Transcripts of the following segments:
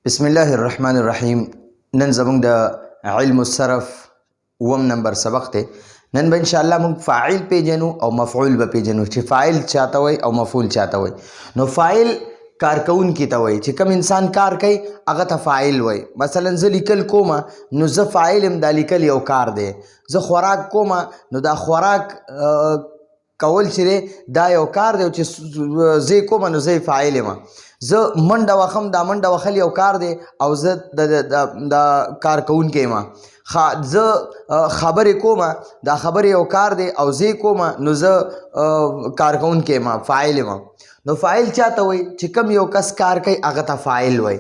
بسم الله الرحمن الرحیم. نن زموږ د علم الصرف وم نمبر سبق ته. نن به ان شاء الله موږ فاعل پیژنو او مفعول به پیژنو چې فاعل چاته وای او مفعول چاته وای. نو فاعل کارکون کی ته وای چې کوم انسان کار کوي هغه ته فاعل وای. مثلا زه لیکل کوم نو زه فاعل ام، د لیکل یو کار دی. زه خوراک کوم نو دا خوراک کول چې دا یو کار دی چې زه کوم نو زه فاعل یم. زه منډه وخم، دا منډه وخل یو کار دی او زه د کار کوونکی یم. زه خبرې کوم، دا خبرې یو کار دی او زه کوم نو زه کار کوونکی یم، فاعل یم. نو فاعل چاته وای چې کوم یو کس کار کوي هغه ته فاعل وای.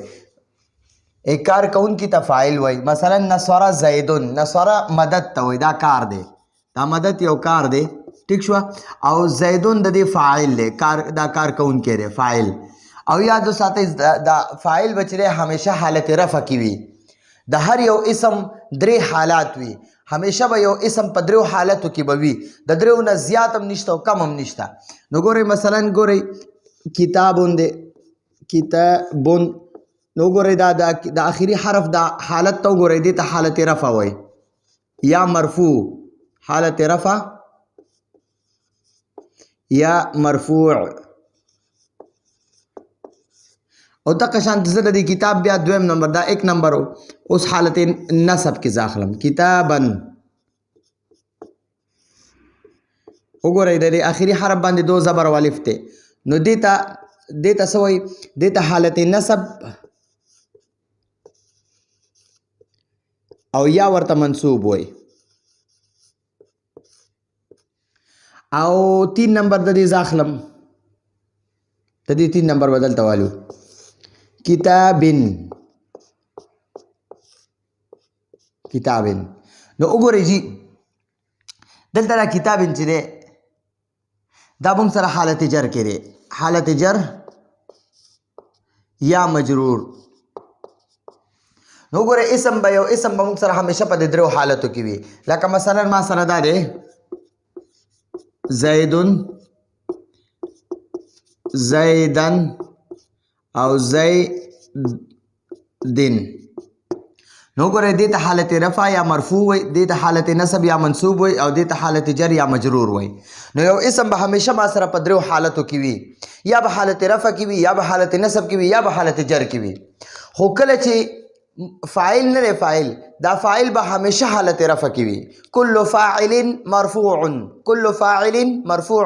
ایک کار کوونکی ته فاعل وای. مثلا نصر زیدون، نصر مدد ته وای، دا کار دی، دا مدد یو کار دی، ٹھیک شو. او زیدون د دې فاعل دی، دا کار کوونکی دی، فاعل. او یاد ساتئ دا فاعل بچره همیشه حالت رفع کی وي. د هر یو اسم درې حالات وي، همیشه به یو اسم په درو حالتو کې به وي، د درو نه زیات هم نشته او کم هم نشته. نو ګورئ مثلا ګورئ کتابون دی، کتابون. نو ګورئ دا د اخري حرف دا حالت ته وګورئ، دې ته حالت رفع وایي یا مرفوع، حالت رفع یا مرفوع. او دغه شانت زه د دې کتاب بیا دویم نمبر، دا ایک نمبر اوس حالت نصب کې داخلم، کتابن. وګورئ د دې اخري حرف باندې دو زبر او الف ته، نو دې ته څه وایي؟ دې ته حالت نصب او یا ورته منصوب وایي. او 3 نمبر د دې داخلم، د دې 3 نمبر بدل توالو کتابن، کتابن. نو وګورئ جی دلته دا کتابن چې دی دا موږ سره حالت جر کې دی، حالت جر یا مجرور. نو وګورئ اسم به یو اسم به موږ سره همیشه په درو حالتو کې وي. لکه مثلا ما سره دا دی زیدن، زیدن او زیدن. نو ګورئ دې ته حالت رفع یا مرفوع وای، دې ته حالت نصب یا منصوب وای، او دې ته حالت جر یا مجرور وای. نو یو اسم به همیشه ما سره په درو حالتو کې وي، یا به حالت رفع کې وي، یا به حالت نصب کې وي، یا به حالت جر کې وي. خو کله چې فاعل نه دی، فاعل دا فاعل به همیشه حالت رفع کې وي. کل فاعل مرفوع، کل فاعل مرفوع،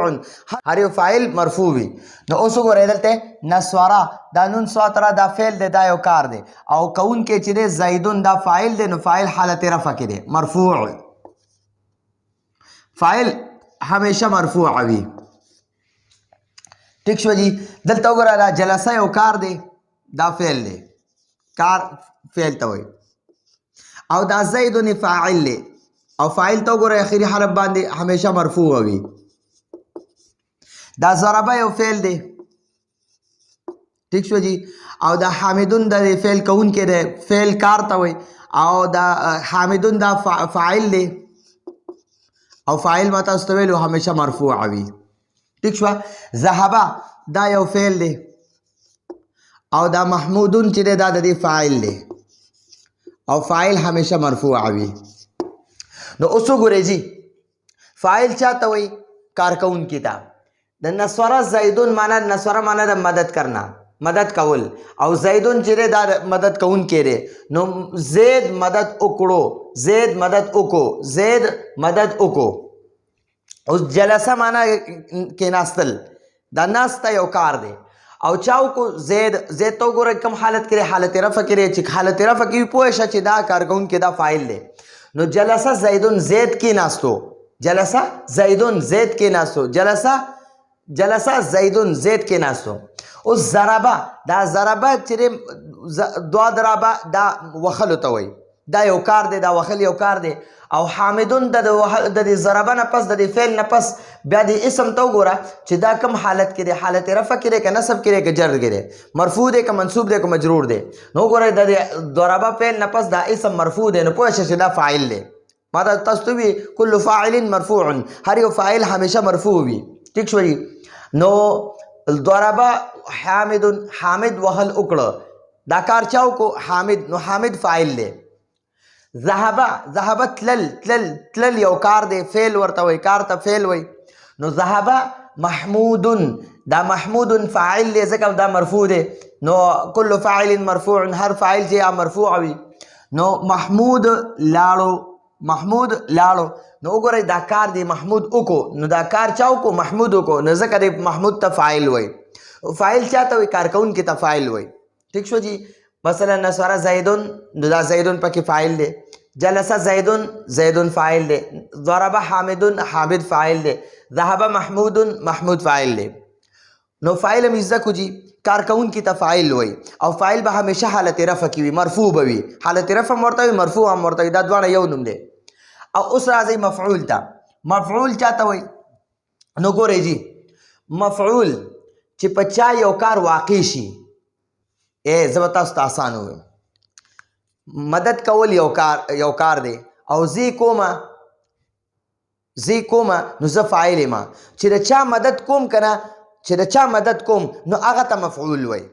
هر یو فاعل مرفوع وي. نو اوس وګورئ دلته نصرا، دا نون سواترا دا فعل دی، دا یو کار دی. او کون کې چې دی زیدون دا فاعل دی، نو فاعل حالت رفع کې دی، مرفوع. فاعل همیشه مرفوع وي. ٹھیک شو جی. دلته وګورئ دا جلسه یو کار دی، دا فعل دی، کار فعل ته وایي. او دا زیدون فاعل دی، او فاعل ته وګورئ اخري حرف باندې همیشه مرفوع وي. دا ضربه یو فعل دی، ٹھیک شو جی. او دا حامدون د فعل کوونکی دی، فعل کار ته وایي. او دا حامدون دا فاعل دی، او فاعل ما تاسو ته ویلو همیشه مرفوع وي. ٹھیک شو. ذهبه دا یو فعل دی، او دا محمودون چې دی دا د دې فاعل دی، او فاعل همیشه مرفوع وي. نو اوس وګورئ جی فاعل چاته وایي؟ کارکونکي ته. د نصر زیدون معنا، نصر معنا د مدد کرنا، مدد کول. او زیدون چې دی دا مدد کوونکی دی. نو زید مدد وکړو، زید مدد وکړو، زید مدد وکړو. اوس جلسه معنا کېناستل، دا ناسته یو کار دی. او چاو کو زید، زید تو ګوره کم حالت کې حالت رفع کې، چې حالت رفع کې پوه شه چې دا کارکون کې دا فاعل دی. نو جلسه زیدون زید کې ناستو، جلسه زیدون زید کې ناستو، جلسه زیدون زید کې ناستو. اوس ضربه، دا ضربه چې دوا ضربه دا وخلو ته وایي، دا یو کار دی، دا وخل یو کار دی. او حامدون د ضربه نه پس، د فعل نه پس بیا د اسم ته وګوره چې دا کم حالت کې دی، حالت رفع کې دی که نصب کې دی که جر کې دی، مرفوع دی که منصوب دی که مجرور دی. نو وګورئ د ضربه فعل نه پس دا اسم مرفوع دی، نو پوه شئ چې دا فاعل دی. ما دا تاسو ته وي کل فاعل مرفوع، هر یو فاعل همیشه مرفوع وي. ٹھیک شو. نو ضربه حامد، حامد وهل وکړه، دا کار چاو کو حامد، نو حامد فاعل دی. ذهب تلل یو کار دی، فعل ورته وای، کار ته فعل وای. نو ذهب محمود، دا محمود فاعل دی ځکه دا مرفوع دی. نو کل فاعل مرفوع، هر فاعل چې مرفوع وي. نو محمود لاړو. نو وګورئ دا کار دی محمود وکړو، نو دا کار چا وکړو؟ محمود وکړو. نو ځکه دی محمود ته فاعل وای. فاعل چاته وای؟ کارکونکي ته فاعل وای. ٹھیک شو جی. مثلا نصر زیدون، نو دا زیدون پکې فاعل دی. جلس زیدون فاعل دی. ضرب حامد فاعل دی. ذهب محمود فاعل دی. نو فاعل هم زده کو جی، کارکونکي ته فاعل وای. او فاعل به همیشه حالت رفع کې وي، مرفوع به وي. حالت رفع هم ورته وي، مرفوع هم ورته وي، دا دواړه یو نوم دی. او اوس راځئ مفعول ته. مفعول چاته وای؟ نو ګورئ جی، مفعول چې په چا یو کار واقع شي، زه به تاسو ته اسانه ووایم. مدد کول یو کار دی، او زی کومه نو زه فاعل یم. چې د چا مدد کوم که نه، چې د چا مدد کوم نو هغه ته مفعول وای.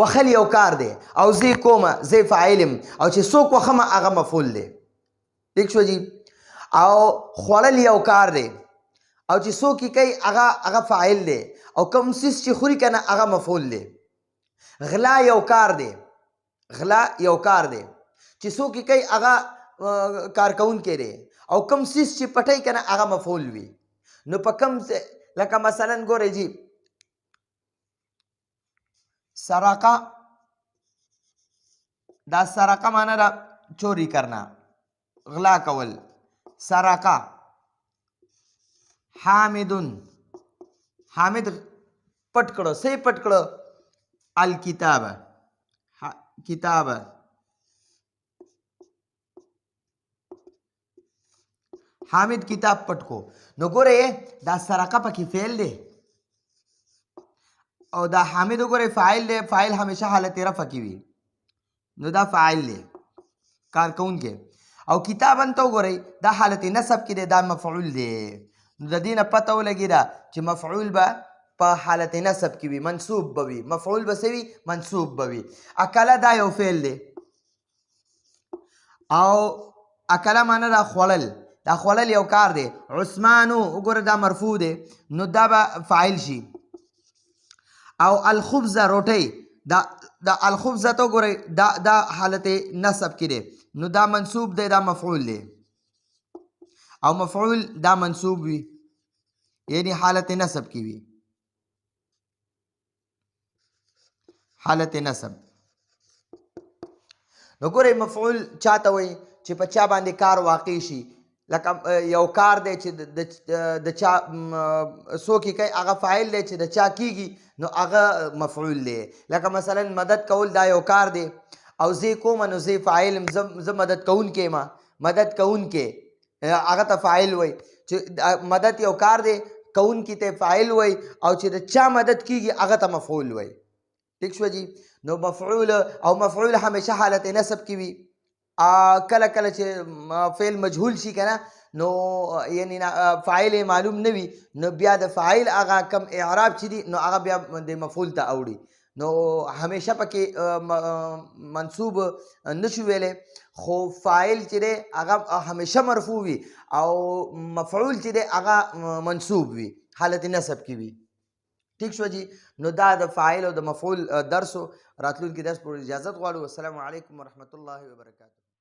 وخل یو کار دی او زی کومه، زی فاعل یم، او چې څوک وخمه هغه مفعول دی. ٹھیک شو جی. او خوړل یو کار دی، او چې څوک یې کوي هغه فاعل دی، او کوم څیز چې خوري که نه هغه مفعول دی. غلا یو کار دی، چې څوک یې کوي هغه کارکونکی دی، او کوم څیز چې پټوي که نه هغه مفعول وي. نو په کوم لکه مثلا ګورئ جی، سرقه، دا سرقه معنی دا چوری کرنا، غلا کول. سرقه. حامد پټ کړو، صحیح پټ کړو. الکتاب، کتاب. حامد کتاب پټ کو. نو ګورئ دا سرقه پکې فعل دی، او دا حامد وګورئ فاعل دی. فاعل همیشه حالت رفع کې وي، نو دا فاعل دی، کارکونکی. او کتابن ته وګورئ دا حالت نصب کې دی، دا مفعول دی. نو د دې نه پته ولګېده چې مفعول به په حالت نصب کې وي، منصوب به وي. مفعول به څه وي؟ منصوب به وي. اکله دا یو فعل دی، او اکله معنی دا خوړل، دا خوړل یو کار دی. عثمانو وګوره دا مرفوع دی، نو دا به فاعل شي. او الخبز روټۍ، دا الخبز ته وګورئ دا حالت نصب کې دی، نو دا منصوب دی، دا مفعول دی. او مفعول دا منصوب وي، یعنی حالت نصب کې وي، حالت نصب. نو ګورئ مفعول چاته وایي؟ چې په چا باندې کار واقع شي. لکه یو کار دی چې د چا څوک یې کوي هغه فاعل دی، چې د چا کیږي نو هغه مفعول دی. لکه مثلا مدد کول دا یو کار دی، او زی کومه نو زی فاعل یم، زه مدد کوونکی یم. مدد کوونکی هغه ته فاعل وای. چې مدد یو کار دی، کوونکی ته فاعل وای، او چې د چا مدد کیږي هغه ته مفعول وای. ٹھیک شو جی. نو مفعول او مفعول همیشه حالت نصب کې وي. کله کله چې فعل مجهول شي که نه، نو یعنی فاعل معلوم نه وي، نو بیا د فاعل هغه کم اعراب چې دي نو هغه بیا د مفعول ته اوړي. نو همیشه پکې منصوب نشو ویلی، خو فاعل چې دی هغه همیشه مرفوع وي، او مفعول چې دی هغه منصوب وي، حالت نصب کې وي. ٹھیک شو جی. نو دا د فاعل او د مفعول درس، راتلونکي درس پورې اجازت غواړو. السلام علیکم ورحمۃ اللہ وبرکاتہ.